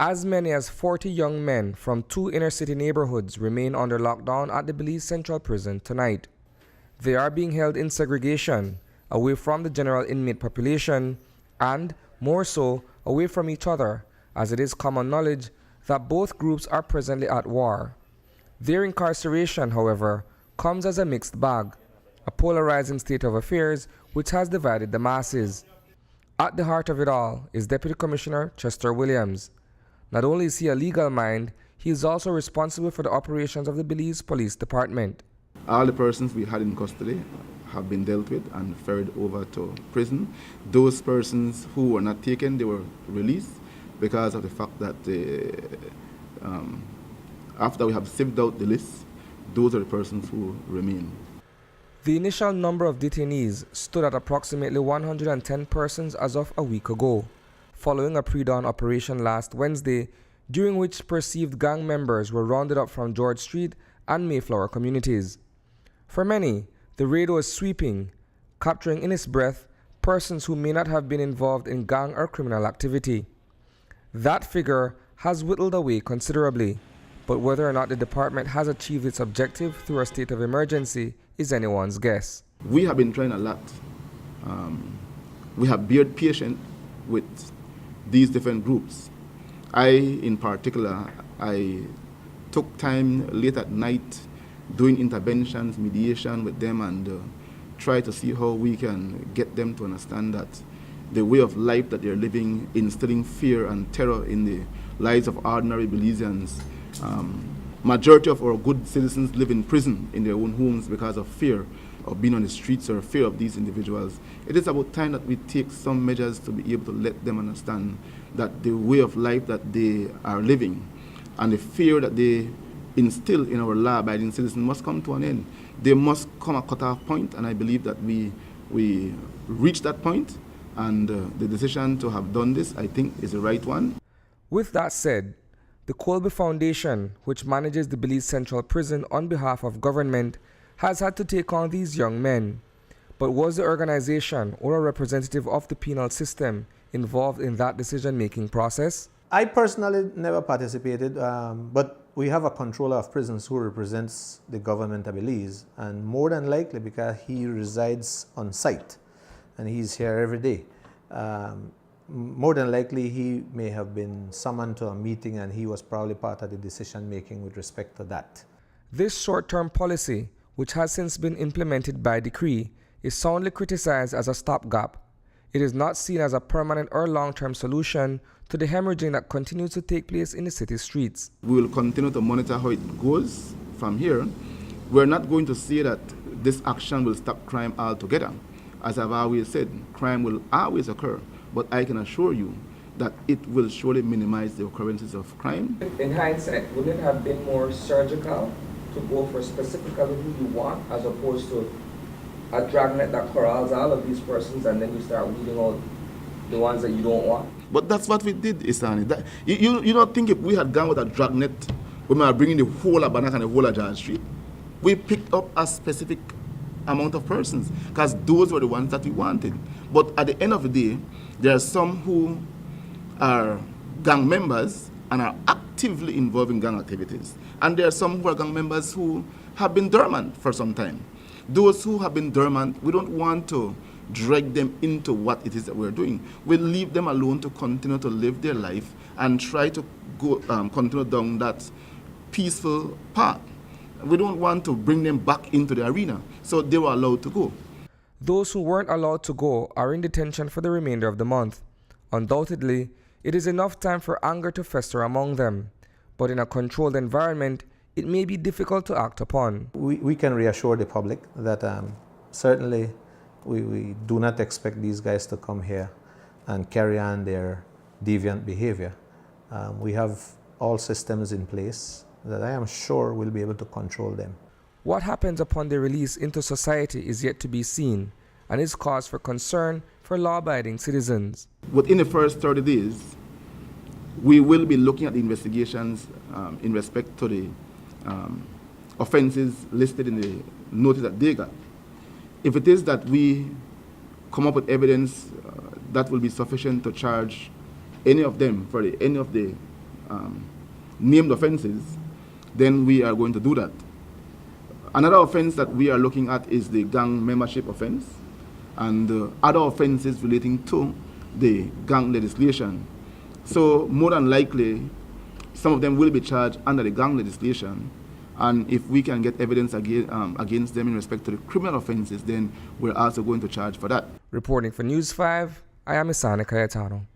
As many as 40 young men from 2 inner-city neighborhoods remain under lockdown at the Belize Central Prison tonight. They are being held in segregation, away from the general inmate population, and, more so, away from each other, as it is common knowledge that both groups are presently at war. Their incarceration, however, comes as a mixed bag, a polarizing state of affairs which has divided the masses. At the heart of it all is Deputy Commissioner Chester Williams. Not only is he a legal mind, he is also responsible for the operations of the Belize Police Department. All the persons we had in custody have been dealt with and ferried over to prison. Those persons who were not taken, they were released because of the fact that after we have sieved out the list, those are the persons who remain. The initial number of detainees stood at approximately 110 persons as of a week ago, following a pre-dawn operation last Wednesday, during which perceived gang members were rounded up from George Street and Mayflower communities. For many, the raid was sweeping, capturing in its breath persons who may not have been involved in gang or criminal activity. That figure has whittled away considerably, but whether or not the department has achieved its objective through a state of emergency is anyone's guess. We have been trying a lot. We have been patient with these different groups. In particular, I took time late at night doing interventions, mediation with them, and try to see how we can get them to understand that the way of life that they're living, instilling fear and terror in the lives of ordinary Belizeans. Majority of our good citizens live in prison in their own homes because of fear of being on the streets or fear of these individuals. It is about time that we take some measures to be able to let them understand that the way of life that they are living and the fear that they instill in our law-abiding citizens must come to an end. They must come a cut-off point, and I believe that we reached that point, and the decision to have done this, I think, is the right one. With that said, the Colby Foundation, which manages the Belize Central Prison on behalf of government, has had to take on these young men. But was the organization or a representative of the penal system involved in that decision-making process? I personally never participated, but we have a controller of prisons who represents the government of Belize, and more than likely because he resides on site and he's here every day. More than likely he may have been summoned to a meeting and he was probably part of the decision making with respect to that. This short-term policy, which has since been implemented by decree, is soundly criticized as a stopgap. It is not seen as a permanent or long-term solution to the hemorrhaging that continues to take place in the city streets. We will continue to monitor how it goes from here. We're not going to say that this action will stop crime altogether. As I've always said, crime will always occur, but I can assure you that it will surely minimize the occurrences of crime. In hindsight, wouldn't it have been more surgical to go for specifically who you want as opposed to a dragnet that corrals all of these persons and then you start weeding out the ones that you don't want? But that's what we did, Isani. You don't think if we had gone with a dragnet, we might have bringing the whole of Bannock and the whole of George Street? We picked up a specific amount of persons because those were the ones that we wanted. But at the end of the day, there are some who are gang members and are actively involved in gang activities. And there are some who are gang members who have been dormant for some time. Those who have been dormant, we don't want to drag them into what it is that we're doing. We'll leave them alone to continue to live their life and try to go continue down that peaceful path. We don't want to bring them back into the arena, so they were allowed to go. Those who weren't allowed to go are in detention for the remainder of the month. Undoubtedly, it is enough time for anger to fester among them, but in a controlled environment, it may be difficult to act upon. We can reassure the public that certainly we do not expect these guys to come here and carry on their deviant behavior. We have all systems in place that I am sure will be able to control them. What happens upon their release into society is yet to be seen and is cause for concern for law-abiding citizens. Within the first 30 days, we will be looking at the investigations in respect to the offenses listed in the notice that they got. If it is that we come up with evidence that will be sufficient to charge any of them for any of the named offenses, then we are going to do that. Another offense that we are looking at is the gang membership offense and other offenses relating to the gang legislation. So more than likely, some of them will be charged under the gang legislation, and if we can get evidence against them in respect to the criminal offenses, then we're also going to charge for that. Reporting for News 5, I am Isani Cayetano.